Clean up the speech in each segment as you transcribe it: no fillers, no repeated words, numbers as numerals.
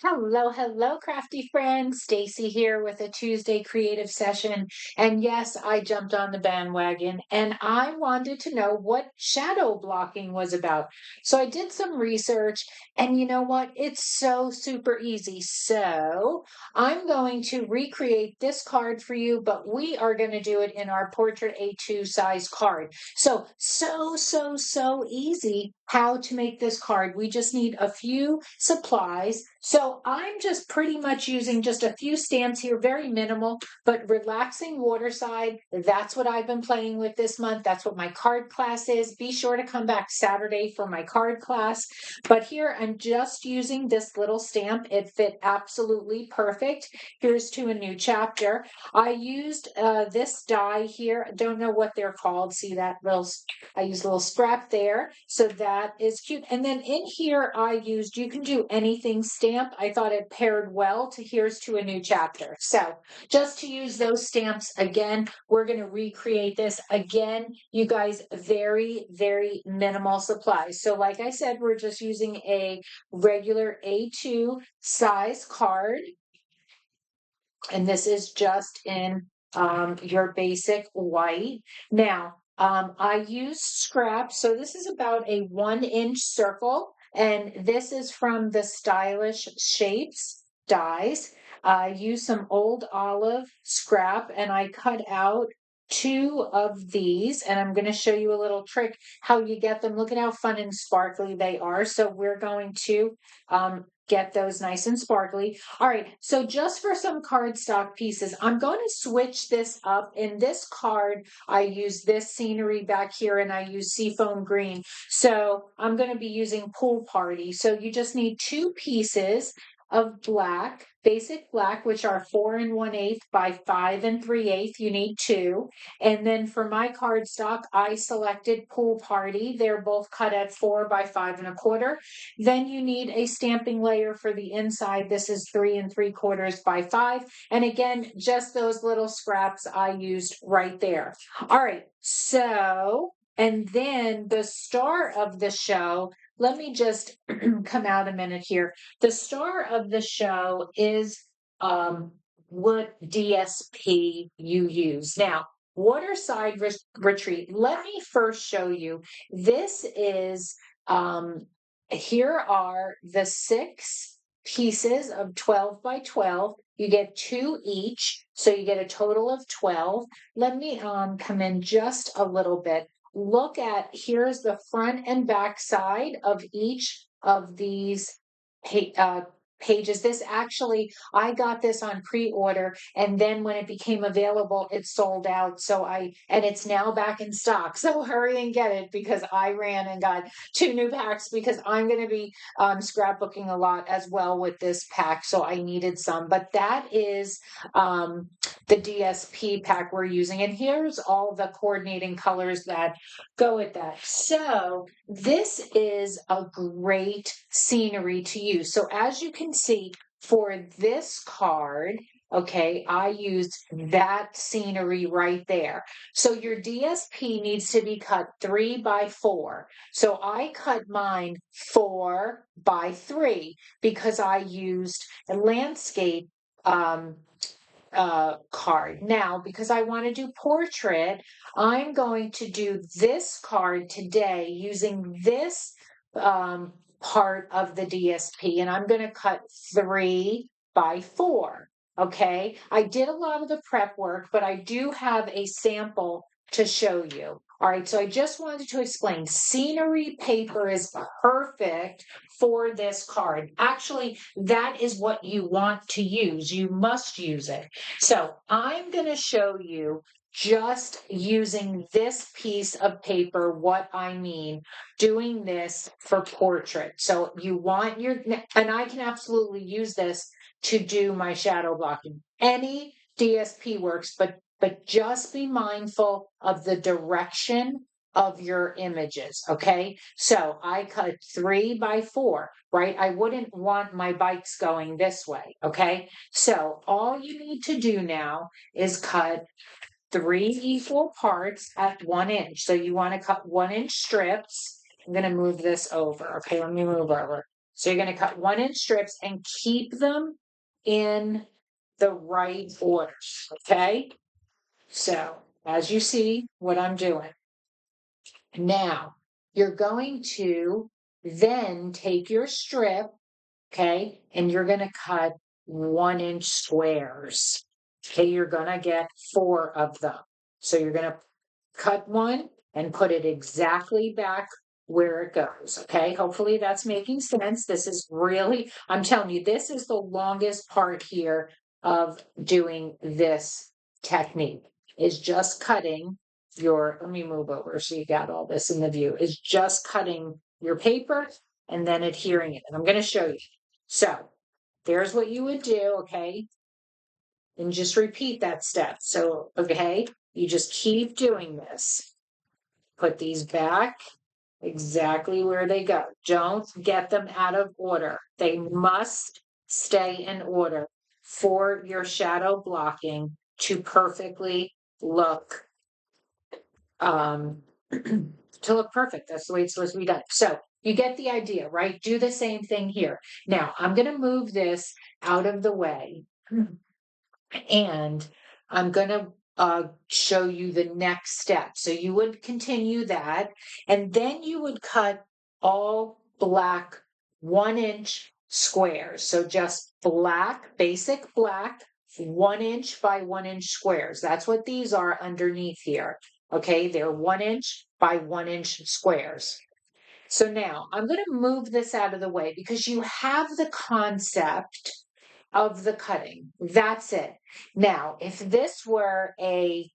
Hello, hello, crafty friends. Stacy here with a Tuesday creative session. And yes, I jumped on the bandwagon and I wanted to know what shadow blocking was about. So I did some research and you know what? It's so super easy. So I'm going to recreate this card for you, but we are going to do it in our Portrait A2 size card. So easy how to make this card. We just need a few supplies. So I'm just pretty much using just a few stamps here, very minimal, but relaxing water side. That's what I've been playing with this month. That's what my card class is. Be sure to come back Saturday for my card class. But here I'm just using this little stamp. It fit absolutely perfect. Here's to a new chapter. I used this die here. I don't know what they're called. See that little, I used a little scrap there. So that is cute. And then in here I used, you can do anything stamp. I thought it paired well to Here's to a New Chapter. So just to use those stamps again, we're going to recreate this again. You guys, very minimal supplies. So like I said, we're just using a regular A2 size card. And this is just in your basic white. Now, I use scrap. So this is about a 1-inch circle. And this is from the Stylish Shapes dies. I use some old olive scrap and I cut out two of these. And I'm going to show you a little trick how you get them. Look at how fun and sparkly they are. So we're going to get those nice and sparkly. All right, so just for some cardstock pieces, I'm going to switch this up. In this card, I use this scenery back here and I use seafoam green. So I'm going to be using Pool Party. So you just need two pieces of black, basic black, which are 4 1/8 by 5 3/8. You need two. And then for my cardstock, I selected Pool Party. They're both cut at 4 by 5 1/4. Then you need a stamping layer for the inside. This is 3 3/4 by 5. And again, just those little scraps I used right there. All right, so, and then the star of the show, let me just come out a minute here. The star of the show is what DSP you use. Now, Waterside Retreat, let me first show you. This is here are the 6 pieces of 12 by 12. You get 2 each, so you get a total of 12. Let me come in just a little bit. Look at, here's the front and back side of each of these pages. This actually, I got this on pre-order, and then when it became available, it sold out. And it's now back in stock. So hurry and get it because I ran and got 2 new packs because I'm going to be scrapbooking a lot as well with this pack. So I needed some, but that is the DSP pack we're using. And here's all the coordinating colors that go with that. So this is a great scenery to use. So as you can see for this card, okay, I used that scenery right there. So your DSP needs to be cut 3 by 4. So I cut mine 4 by 3 because I used a landscape card. Now, because I want to do portrait, I'm going to do this card today using this part of the DSP, and I'm going to cut 3 by 4. Okay, I did a lot of the prep work, but I do have a sample to show you. All right, so I just wanted to explain scenery paper is perfect for this card. Actually, that is what you want to use. You must use it. So I'm going to show you just using this piece of paper what I mean doing this for portrait. So you want your, and I can absolutely use this to do my shadow blocking. Any DSP works, but just be mindful of the direction of your images. Okay. So I cut 3 by 4, right? I wouldn't want my bikes going this way. Okay. So all you need to do now is cut 3 equal parts at 1 inch. So you want to cut 1-inch strips. I'm going to move this over. Okay. Let me move over. So you're going to cut 1-inch strips and keep them in the right order, okay? So as you see what I'm doing, now you're going to then take your strip, okay, and you're going to cut 1-inch squares. Okay, you're going to get 4 of them. So you're going to cut one and put it exactly back where it goes. Okay, hopefully that's making sense. This is really, I'm telling you, this is the longest part here of doing this technique, is just cutting your, let me move over so you got all this in the view, is just cutting your paper and then adhering it. And I'm going to show you. So there's what you would do, okay? And just repeat that step. So, okay, you just keep doing this. Put these back exactly where they go. Don't get them out of order. They must stay in order for your shadow blocking to perfectly look to look perfect. That's the way it's supposed to be done. So you get the idea, right? Do the same thing here. Now I'm going to move this out of the way and I'm going to show you the next step. So you would continue that, and then you would cut all black 1-inch squares. So just black, basic black, 1-inch by 1-inch squares. That's what these are underneath here. Okay, they're 1-inch by 1-inch squares. So now I'm going to move this out of the way because you have the concept of the cutting. That's it. Now, if this were a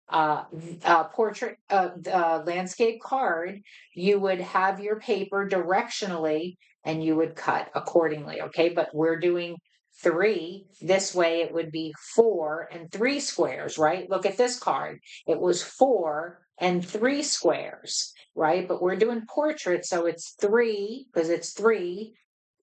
portrait landscape card, you would have your paper directionally and you would cut accordingly. Okay, but we're doing 3 this way. It would be 4 and 3 squares, right? Look at this card. It was 4 and 3 squares, right? But we're doing portraits, so it's 3 because it's 3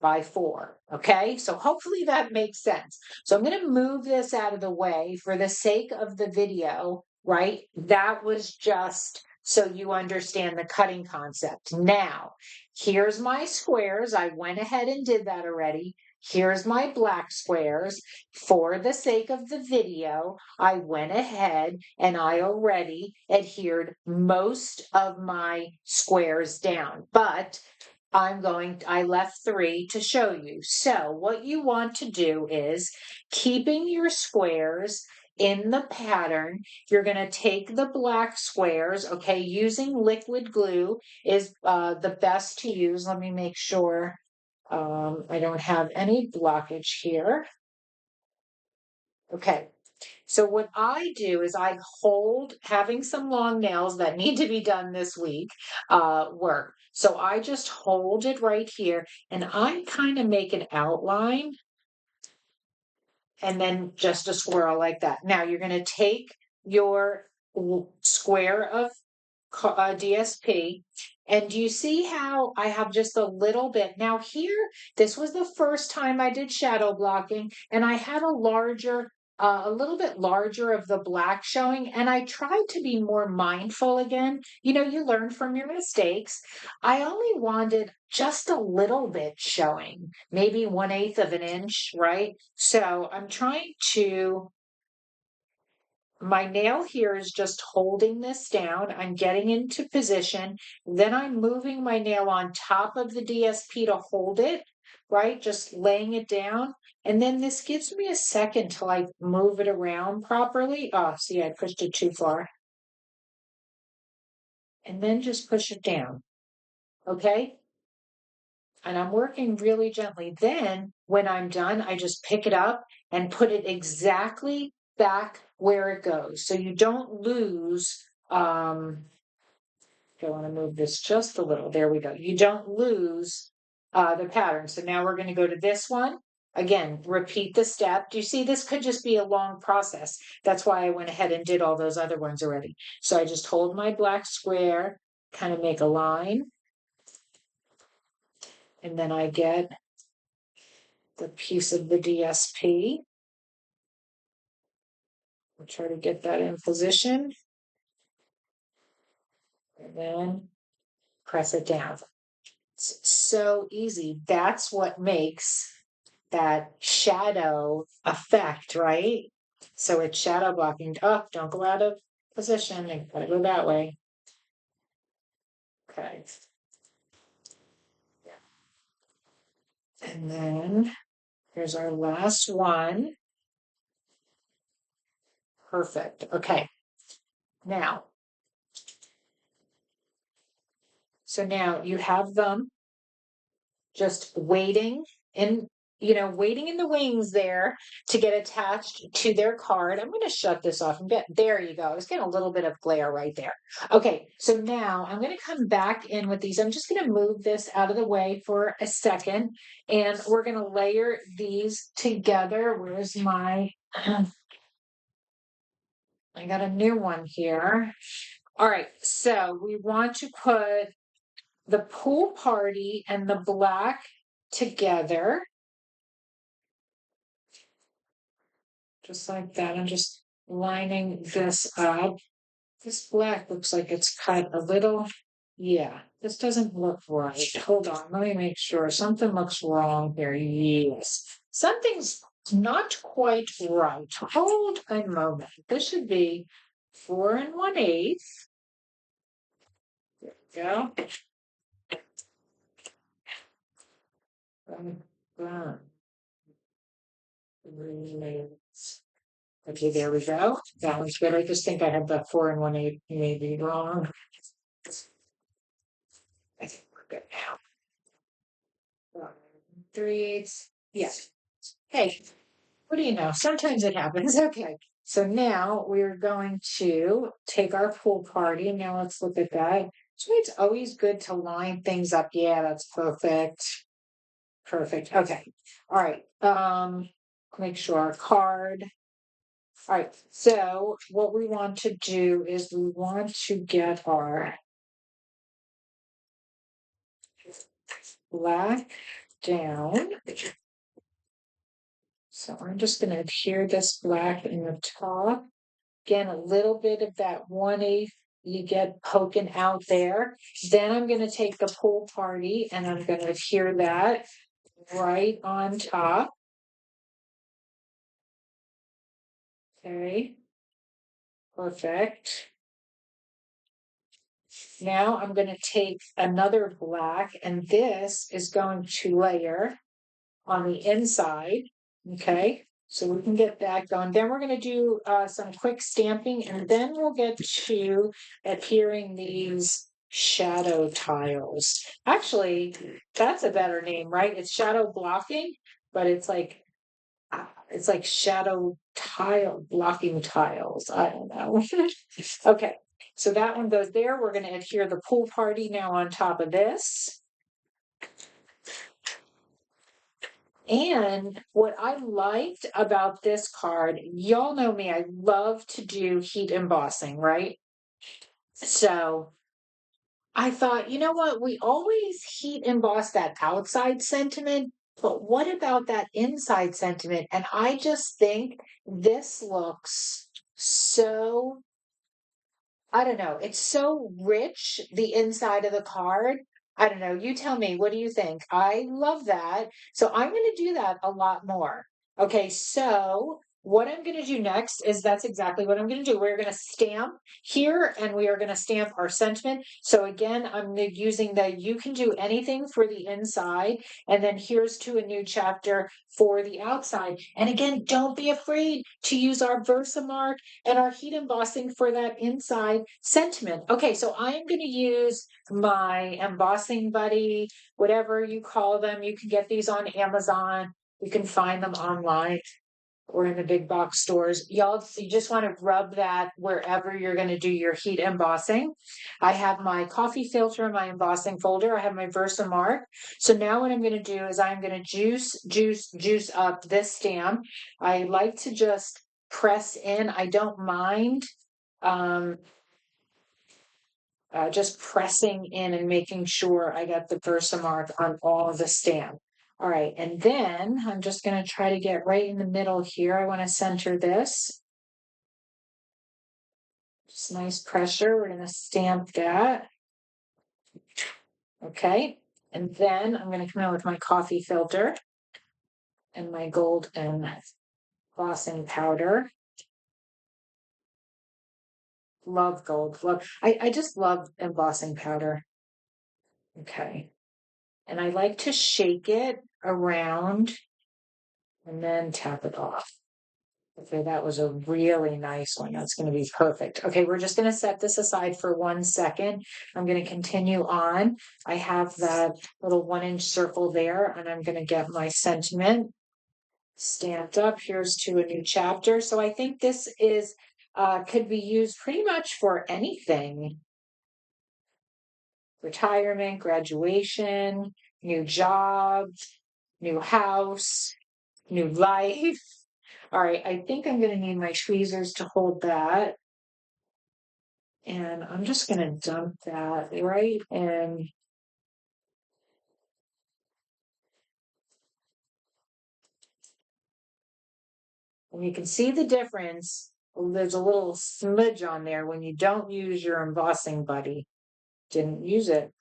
by 4. Okay, so hopefully that makes sense. So I'm going to move this out of the way for the sake of the video, right? That was just so you understand the cutting concept. Now, here's my squares. I went ahead and did that already. Here's my black squares. For the sake of the video, I went ahead and I already adhered most of my squares down, but I left 3 to show you. So what you want to do is keeping your squares in the pattern, you're going to take the black squares, okay, using liquid glue is the best to use. Let me make sure I don't have any blockage here. Okay, so what I do is I hold, having some long nails that need to be done this week, work. So I just hold it right here and I kind of make an outline and then just a swirl like that. Now you're going to take your square of DSP. And do you see how I have just a little bit? Now here, this was the first time I did shadow blocking and I had a little bit larger of the black showing, and I tried to be more mindful again. You know, you learn from your mistakes. I only wanted just a little bit showing, maybe 1/8 of an inch, right? So I'm trying to my nail here is just holding this down. I'm getting into position. Then I'm moving my nail on top of the DSP to hold it, right? Just laying it down. And then this gives me a second to like move it around properly. Oh, see, I pushed it too far. And then just push it down. Okay. And I'm working really gently. Then when I'm done, I just pick it up and put it exactly back where it goes. So you don't lose, I want to move this just a little. There we go. You don't lose the pattern. So now we're going to go to this one. Again, repeat the step. Do you see this could just be a long process? That's why I went ahead and did all those other ones already. So I just hold my black square, kind of make a line. And then I get the piece of the DSP. I'll try to get that in position. And then press it down. It's so easy. That's what makes that shadow effect, right? So it's shadow blocking. Oh, don't go out of position. You gotta go that way. Okay. And then here's our last one. Perfect. Okay. Now, so now you have them just waiting in, waiting in the wings there to get attached to their card. I'm going to shut this off and there you go. I was getting a little bit of glare right there. Okay, so now I'm going to come back in with these. I'm just going to move this out of the way for a second, and we're going to layer these together. Where's my, I got a new one here. All right, so we want to put the pool party and the black together. Just like that. I'm just lining this up. This black looks like it's cut a little. Yeah, this doesn't look right. Hold on, let me make sure. Something looks wrong here. Yes. Something's not quite right. Hold a moment. This should be 4 1/8. There we go. Okay, there we go. That one's good. I just think I have the 4 1/8 maybe wrong. I think we're good now. 3/8. Yes. Hey, what do you know? Sometimes it happens. Okay. So now we're going to take our pool party. Now let's look at that. So it's always good to line things up. Yeah, that's perfect. Perfect. Okay. All right. Make sure our card. All right. So what we want to do is we want to get our black down. So I'm just going to adhere this black in the top. Again, a little bit of that 1/8 you get poking out there. Then I'm going to take the pool party and I'm going to adhere that right on top. Okay, perfect. Now I'm going to take another black, and this is going to layer on the inside. Okay, so we can get that going. Then we're going to do some quick stamping, and then we'll get to adhering these shadow tiles. Actually, that's a better name, right? It's shadow blocking, but it's like shadow tile blocking tiles. I don't know. Okay, so that one goes there. We're going to adhere the pool party now on top of this. And what I liked about this card, y'all know me, I love to do heat embossing, right? So I thought, you know what? We always heat emboss that outside sentiment, but what about that inside sentiment? And I just think this looks so, I don't know, it's so rich, the inside of the card. I don't know. You tell me, what do you think? I love that. So I'm going to do that a lot more. Okay, so what I'm going to do next is that's exactly what I'm going to do. We're going to stamp here and we are going to stamp our sentiment. So again, I'm using the you can do anything for the inside, and then here's to a new chapter for the outside. And again, don't be afraid to use our Versamark and our heat embossing for that inside sentiment. Okay, so I am going to use my embossing buddy, whatever you call them. You can get these on Amazon. You can find them online or in the big box stores. Y'all, you just want to rub that wherever you're going to do your heat embossing. I have my coffee filter in my embossing folder. I have my Versamark. So now what I'm going to do is I'm going to juice up this stamp. I like to just press in. I don't mind just pressing in and making sure I got the Versamark on all of the stamp. All right, and then I'm just going to try to get right in the middle here. I want to center this. Just nice pressure. We're going to stamp that. Okay, And then I'm going to come in with my coffee filter and my gold and embossing powder. Love gold. I just love embossing powder. Okay. And I like to shake it around and then tap it off. Okay, that was a really nice one. That's going to be perfect. Okay, we're just going to set this aside for 1 second. I'm going to continue on. I have that little 1-inch circle there, and I'm going to get my sentiment stamped up. Here's to a new chapter. So I think this is could be used pretty much for anything. Retirement, graduation, new job, new house, new life. All right, I think I'm going to need my tweezers to hold that. And I'm just going to dump that right in. And you can see the difference. There's a little smudge on there when you don't use your embossing buddy. Didn't use it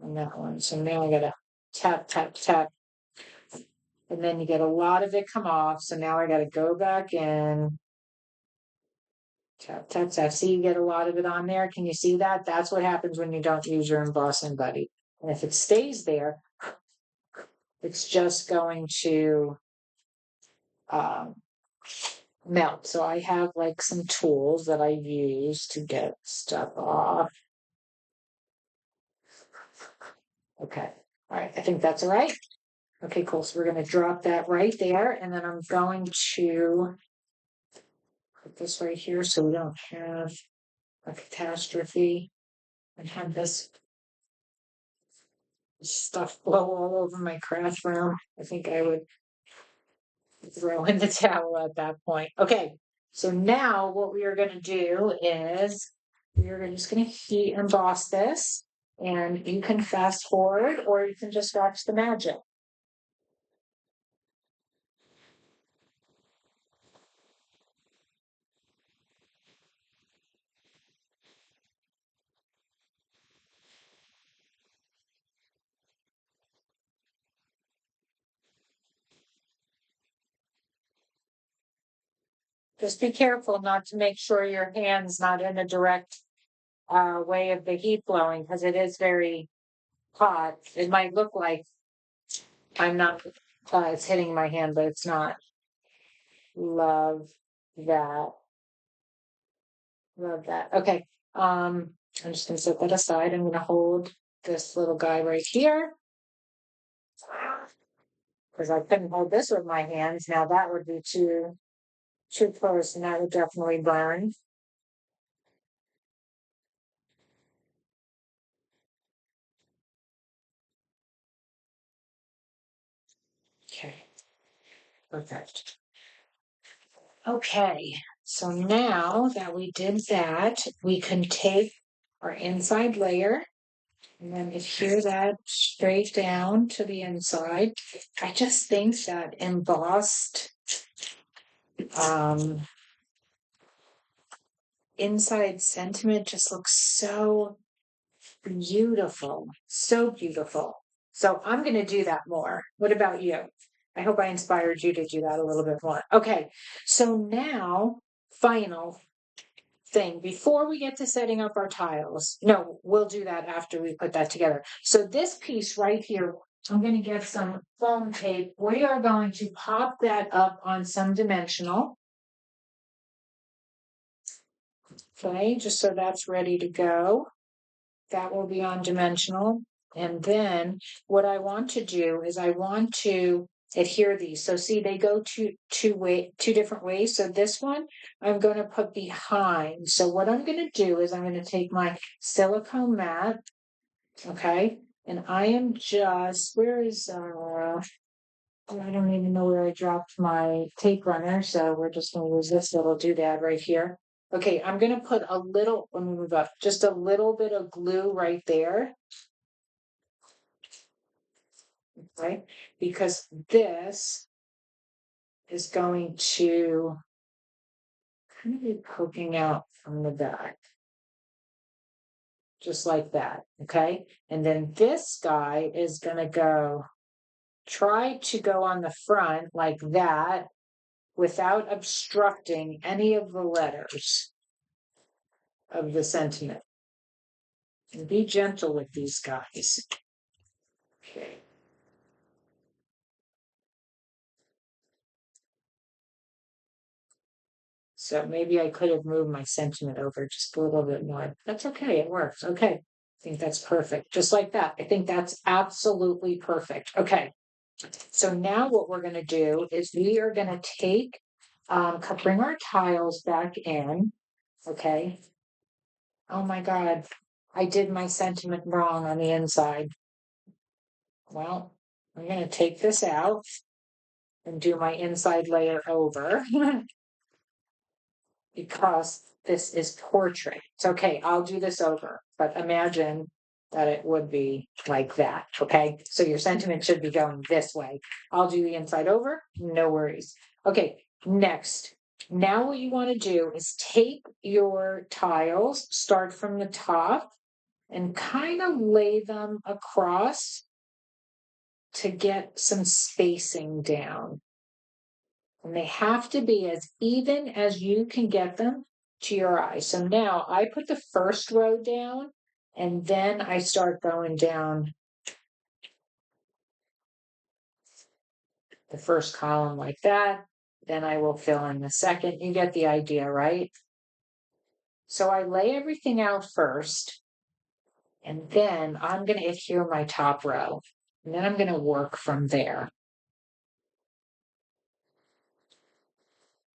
on that one. So now I got to tap, tap, tap. And then you get a lot of it come off. So now I got to go back in. Tap, tap, tap. See, you get a lot of it on there. Can you see that? That's what happens when you don't use your embossing buddy. And if it stays there, it's just going to um, melt. So I have like some tools that I use to get stuff off. Okay. All right. I think that's all right. Okay, cool. So we're going to drop that right there. And then I'm going to put this right here so we don't have a catastrophe and have this stuff blow all over my craft room. I think I would throw in the towel at that point. Okay. So now what we are going to do is we're just going to heat emboss this, and you can fast forward or you can just watch the magic. Just be careful not to make sure your hand's not in a direct way of the heat blowing, because it is very hot. It might look like I'm not, it's hitting my hand, but it's not. Love that. Love that. Okay. I'm just gonna set that aside. I'm gonna hold this little guy right here because I couldn't hold this with my hands. Now that would be too close, and that would definitely burn. Okay. Perfect. Okay. So now that we did that, we can take our inside layer and then adhere that straight down to the inside. I just think that embossed um, inside sentiment just looks so beautiful, so beautiful. So I'm going to do that more. What about you? I hope I inspired you to do that a little bit more. Okay, so now, final thing before we get to setting up our tiles. No, we'll do that after we put that together. So this piece right here, I'm going to get some foam tape. We are going to pop that up on some dimensional. Okay, just so that's ready to go. That will be on dimensional. And then what I want to do is I want to adhere these. So see, they go two different ways. So this one I'm going to put behind. So what I'm going to do is I'm going to take my silicone mat, okay, and I am just I don't even know where I dropped my tape runner, so we're just going to use this little doodad right here. Okay, I'm going to put a little, let me move up, just a little bit of glue right there. Okay, because this is going to kind of be poking out from the back. just like that, okay? And then this guy is gonna try to go on the front like that without obstructing any of the letters of the sentiment. And be gentle with these guys. Okay. So maybe I could have moved my sentiment over just a little bit more. That's okay, it works. Okay. I think that's perfect. Just like that. I think that's absolutely perfect. Okay. So now what we're going to do is we are going to bring our tiles back in. Okay. Oh my God. I did my sentiment wrong on the inside. Well, I'm going to take this out and do my inside layer over because this is portrait. It's okay. I'll do this over, but imagine that it would be like that. Okay. So your sentiment should be going this way. I'll do the inside over. No worries. Okay. Next. Now what you want to do is take your tiles, start from the top and kind of lay them across to get some spacing down. And they have to be as even as you can get them to your eye. So now I put the first row down and then I start going down the first column like that. Then I will fill in the second. You get the idea, right? So I lay everything out first and then I'm going to adhere my top row. And then I'm going to work from there.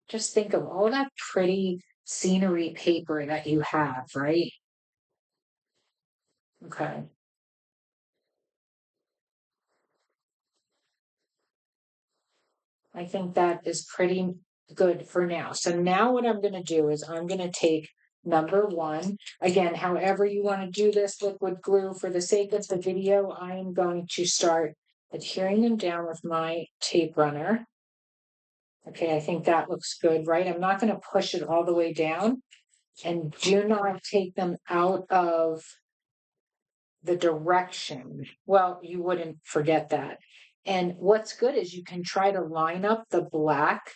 Just think of all that pretty scenery paper that you have, right? Okay. I think that is pretty good for now. So now what I'm going to do is I'm going to take number one. Again, however you want to do this liquid glue, for the sake of the video, I am going to start adhering them down with my tape runner. Okay, I think that looks good, right? I'm not going to push it all the way down. And do not take them out of the direction. Well, you wouldn't forget that. And what's good is you can try to line up the black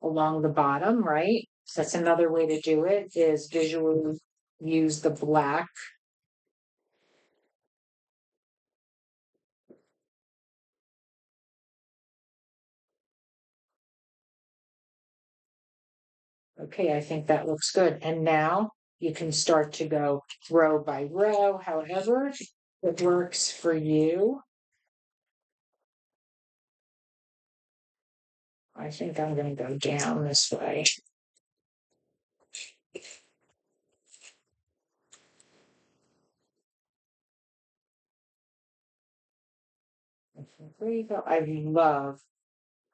along the bottom, right? So that's another way to do it, is visually use the black. Okay, I think that looks good. And now you can start to go row by row, however it works for you. I think I'm going to go down this way. There you go. I love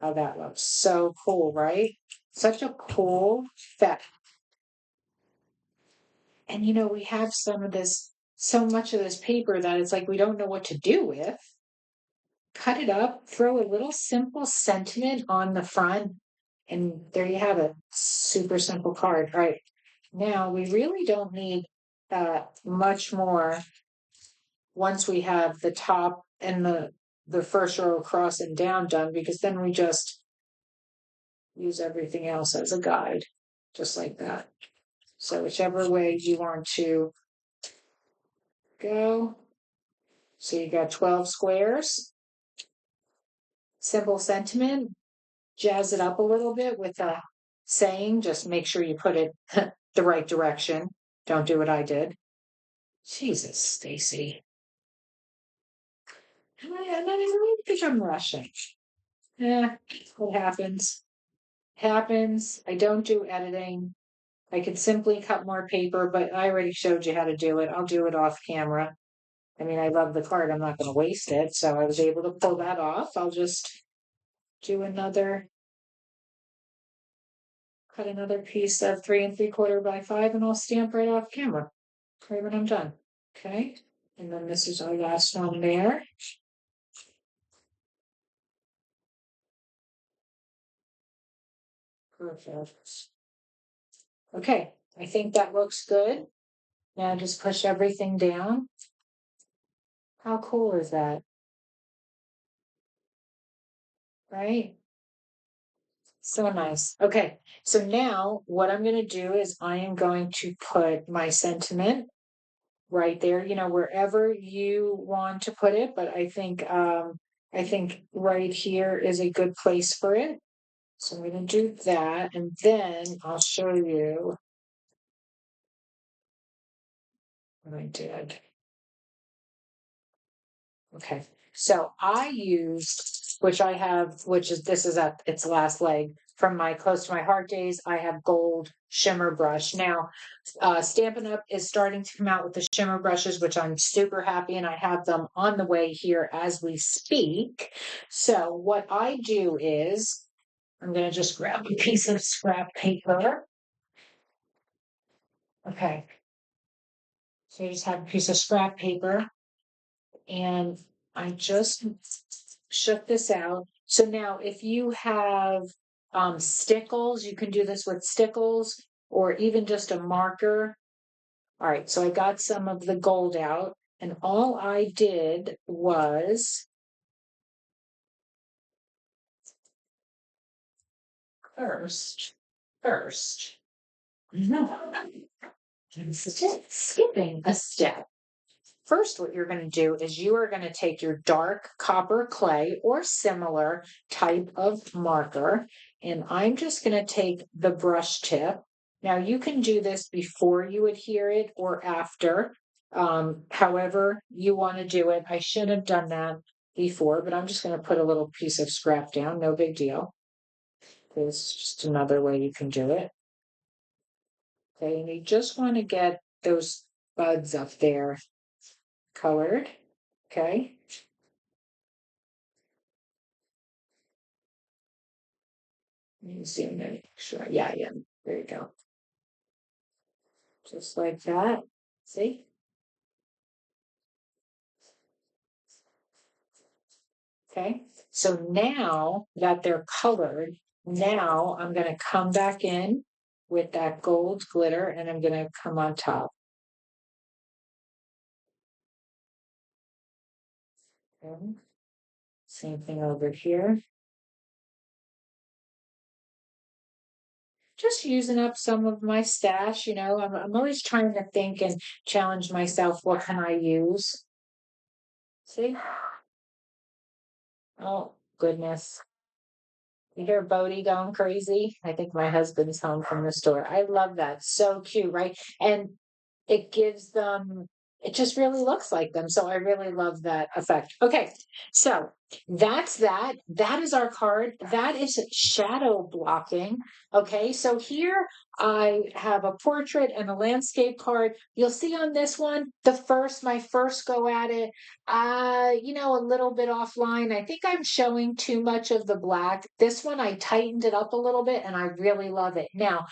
how that looks. So cool, right? Such a cool effect. And you know, we have so much of this paper that it's like we don't know what to do with. Cut it up, throw a little simple sentiment on the front, and there you have it. Super simple card. All right. Now we really don't need much more once we have the top and the first row across and down done, because then we just use everything else as a guide, just like that. So whichever way you want to go. So you got 12 squares. Simple sentiment. Jazz it up a little bit with a saying. Just make sure you put it the right direction. Don't do what I did. Jesus, Stacy. And I really think I'm rushing. Yeah, what happens? Happens. I don't do editing. I could simply cut more paper, but I already showed you how to do it. I'll do it off camera. I mean, I love the card. I'm not going to waste it. So I was able to pull that off. I'll just do cut another piece of 3 3/4 by 5, and I'll stamp right off camera right when I'm done. Okay. And then this is our last one there. Perfect. Okay. I think that looks good. Now just push everything down. How cool is that? Right? So nice. Okay, so now what I'm going to do is I am going to put my sentiment right there, wherever you want to put it, but I think right here is a good place for it. So I'm going to do that, and then I'll show you what I did. Okay, so I used, this is at its last leg from my Close to My Heart days. I have gold shimmer brush. Now, Stampin' Up! Is starting to come out with the shimmer brushes, which I'm super happy, and I have them on the way here as we speak. So what I do is, I'm going to just grab a piece of scrap paper. Okay, so you just have a piece of scrap paper, and I just shook this out. So now if you have stickles, you can do this with stickles or even just a marker. All right, so I got some of the gold out, and all I did was first, no, skipping a step. First, what you're going to do is you are going to take your dark copper clay or similar type of marker, and I'm just going to take the brush tip. Now, you can do this before you adhere it or after, however you want to do it. I should have done that before, but I'm just going to put a little piece of scrap down, no big deal. There's just another way you can do it. Okay, and you just want to get those buds up there colored. Okay. Let me zoom in, make sure. Yeah, yeah. There you go. Just like that. See? Okay. So now that they're colored, now I'm going to come back in with that gold glitter and I'm going to come on top. Okay. Same thing over here. Just using up some of my stash, I'm always trying to think and challenge myself. What can I use? See? Oh, goodness. You hear Bodie going crazy? I think my husband's home from the store. I love that. So cute, right? And it gives them, it just really looks like them. So I really love that effect. Okay, so that's that. That is our card. That is shadow blocking. Okay, so here I have a portrait and a landscape card. You'll see on this one, my first go at it, a little bit offline. I think I'm showing too much of the black. This one, I tightened it up a little bit and I really love it. Now,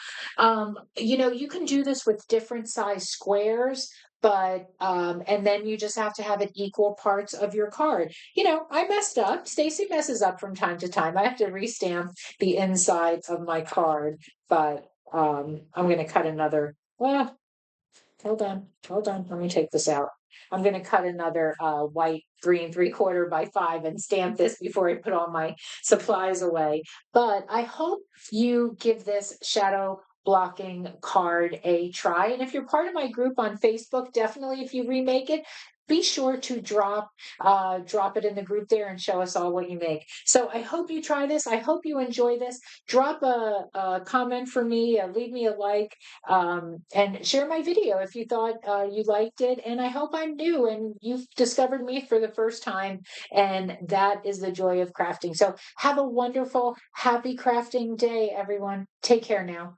you can do this with different size squares, but and then you just have to have it equal parts of your card. I messed up. Stacy messes up from time to time. I have to restamp the inside of my card, but I'm going to cut another. Well, hold on. Let me take this out. I'm going to cut another white 3 3/4 by 5 and stamp this before I put all my supplies away. But I hope you give this shadow blocking card a try. And if you're part of my group on Facebook, definitely if you remake it, be sure to drop it in the group there and show us all what you make. So I hope you try this. I hope you enjoy this. Drop a comment for me, leave me a like, and share my video if you thought you liked it. And I hope I'm new and you've discovered me for the first time. And that is the joy of crafting. So have a wonderful, happy crafting day, everyone. Take care now.